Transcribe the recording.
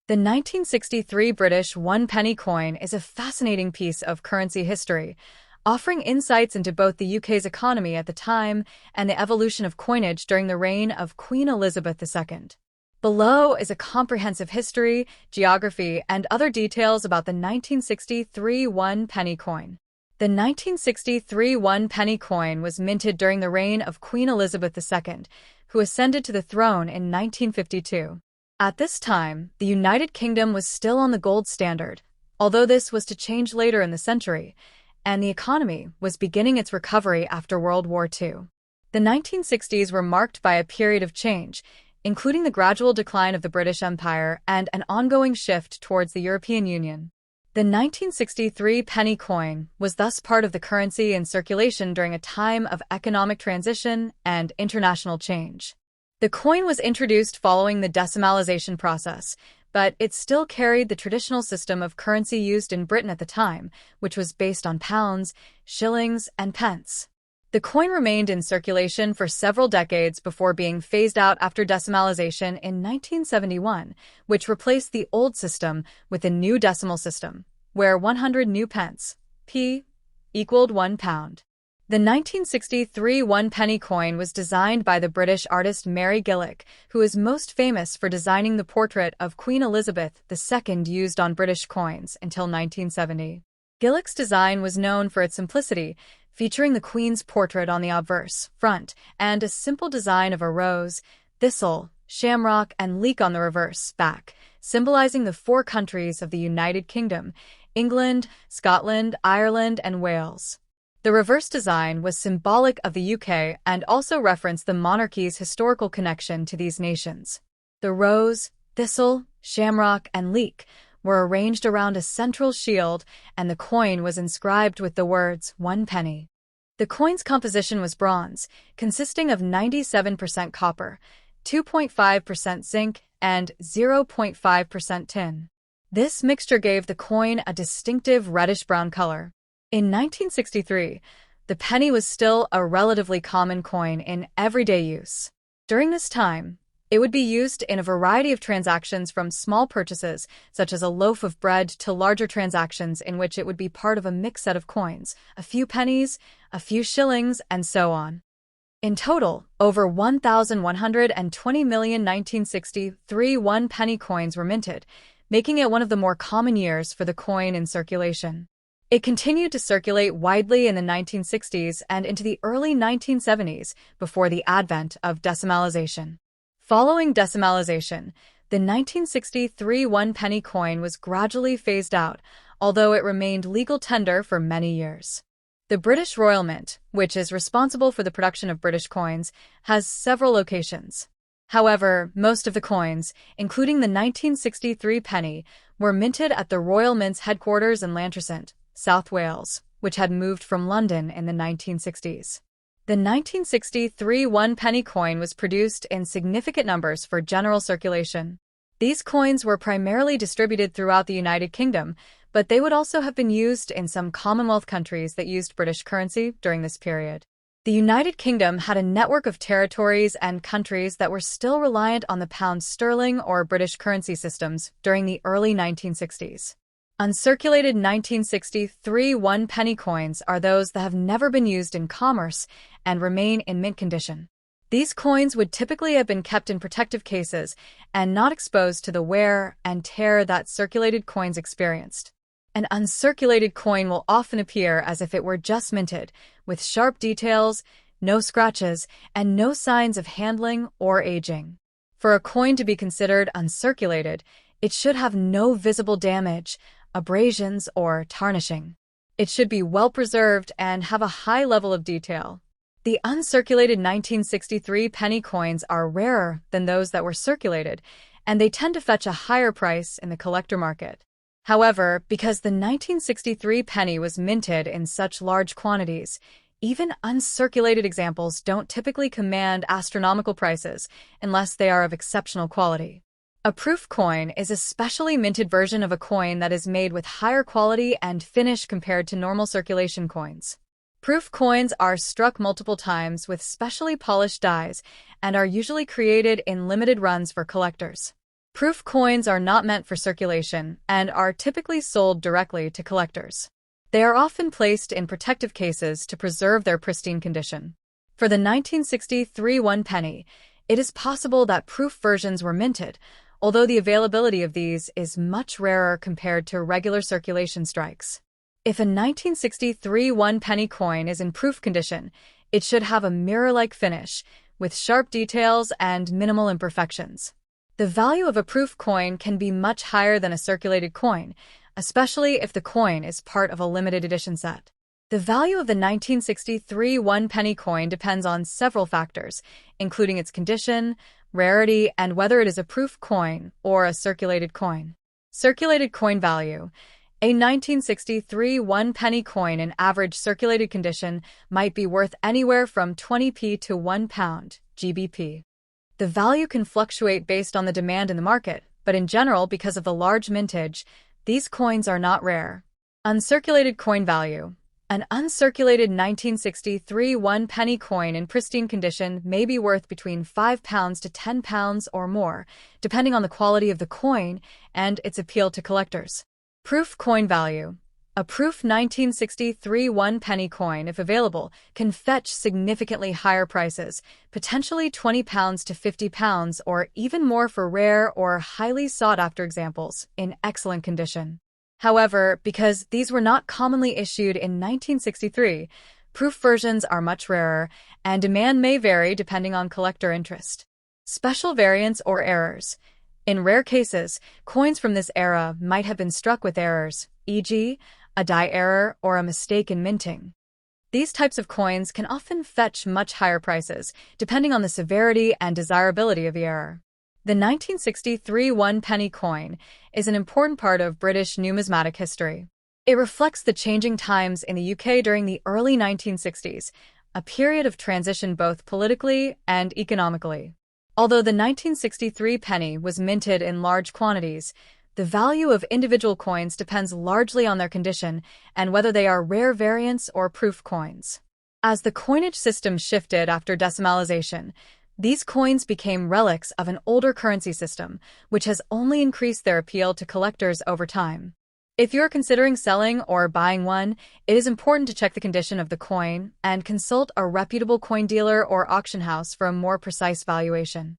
The 1963 British one-penny coin is a fascinating piece of currency history, offering insights into both the UK's economy at the time and the evolution of coinage during the reign of Queen Elizabeth II. Below is a comprehensive history, geography, and other details about the 1963 one-penny coin. The 1963 one-penny coin was minted during the reign of Queen Elizabeth II, who ascended to the throne in 1952. At this time, the United Kingdom was still on the gold standard, although this was to change later in the century, and the economy was beginning its recovery after World War II. The 1960s were marked by a period of change, including the gradual decline of the British Empire and an ongoing shift towards the European Union. The 1963 penny coin was thus part of the currency in circulation during a time of economic transition and international change. The coin was introduced following the decimalization process, but it still carried the traditional system of currency used in Britain at the time, which was based on pounds, shillings, and pence. The coin remained in circulation for several decades before being phased out after decimalization in 1971, which replaced the old system with a new decimal system, where 100 new pence, p, equaled 1 pound. The 1963 one-penny coin was designed by the British artist Mary Gillick, who is most famous for designing the portrait of Queen Elizabeth II used on British coins until 1970. Gillick's design was known for its simplicity, featuring the Queen's portrait on the obverse front and a simple design of a rose, thistle, shamrock, and leek on the reverse back, symbolizing the four countries of the United Kingdom: England, Scotland, Ireland, and Wales. The reverse design was symbolic of the UK and also referenced the monarchy's historical connection to these nations. The rose, thistle, shamrock, and leek were arranged around a central shield, and the coin was inscribed with the words "one penny." The coin's composition was bronze, consisting of 97% copper, 2.5% zinc, and 0.5% tin. This mixture gave the coin a distinctive reddish-brown color. In 1963, the penny was still a relatively common coin in everyday use. During this time, it would be used in a variety of transactions, from small purchases, such as a loaf of bread, to larger transactions in which it would be part of a mixed set of coins, a few pennies, a few shillings, and so on. In total, over 1,120 million 1963 one-penny coins were minted, making it one of the more common years for the coin in circulation. It continued to circulate widely in the 1960s and into the early 1970s before the advent of decimalization. Following decimalization, the 1963 one-penny coin was gradually phased out, although it remained legal tender for many years. The British Royal Mint, which is responsible for the production of British coins, has several locations. However, most of the coins, including the 1963 penny, were minted at the Royal Mint's headquarters in Llantrisant, South Wales, which had moved from London in the 1960s. The 1963 one-penny coin was produced in significant numbers for general circulation. These coins were primarily distributed throughout the United Kingdom, but they would also have been used in some Commonwealth countries that used British currency during this period. The United Kingdom had a network of territories and countries that were still reliant on the pound sterling or British currency systems during the early 1960s. Uncirculated 1963 one-penny coins are those that have never been used in commerce and remain in mint condition. These coins would typically have been kept in protective cases and not exposed to the wear and tear that circulated coins experienced. An uncirculated coin will often appear as if it were just minted, with sharp details, no scratches, and no signs of handling or aging. For a coin to be considered uncirculated, it should have no visible damage, abrasions, or tarnishing. It should be well preserved and have a high level of detail. The uncirculated 1963 penny coins are rarer than those that were circulated, and they tend to fetch a higher price in the collector market. However, because the 1963 penny was minted in such large quantities, even uncirculated examples don't typically command astronomical prices unless they are of exceptional quality. A proof coin is a specially minted version of a coin that is made with higher quality and finish compared to normal circulation coins. Proof coins are struck multiple times with specially polished dies and are usually created in limited runs for collectors. Proof coins are not meant for circulation and are typically sold directly to collectors. They are often placed in protective cases to preserve their pristine condition. For the 1963 one penny, it is possible that proof versions were minted, although the availability of these is much rarer compared to regular circulation strikes. If a 1963 one penny coin is in proof condition, it should have a mirror-like finish, with sharp details and minimal imperfections. The value of a proof coin can be much higher than a circulated coin, especially if the coin is part of a limited edition set. The value of the 1963 one penny coin depends on several factors, including its condition, rarity, and whether it is a proof coin or a circulated coin. Circulated coin value. A 1963 one penny coin in average circulated condition might be worth anywhere from 20p to £1 GBP. The value can fluctuate based on the demand in the market, but in general, because of the large mintage, these coins are not rare. Uncirculated coin value. An uncirculated 1963 one penny coin in pristine condition may be worth between £5 to £10 or more, depending on the quality of the coin and its appeal to collectors. Proof coin value. A proof 1963 one penny coin, if available, can fetch significantly higher prices, potentially £20 to £50 or even more for rare or highly sought-after examples in excellent condition. However, because these were not commonly issued in 1963, proof versions are much rarer, and demand may vary depending on collector interest. Special variants or errors. In rare cases, coins from this era might have been struck with errors, e.g., a die error or a mistake in minting. These types of coins can often fetch much higher prices, depending on the severity and desirability of the error. The 1963 one penny coin is an important part of British numismatic history. It reflects the changing times in the UK during the early 1960s, a period of transition both politically and economically. Although the 1963 penny was minted in large quantities, the value of individual coins depends largely on their condition and whether they are rare variants or proof coins. As the coinage system shifted after decimalization, these coins became relics of an older currency system, which has only increased their appeal to collectors over time. If you're considering selling or buying one, it is important to check the condition of the coin and consult a reputable coin dealer or auction house for a more precise valuation.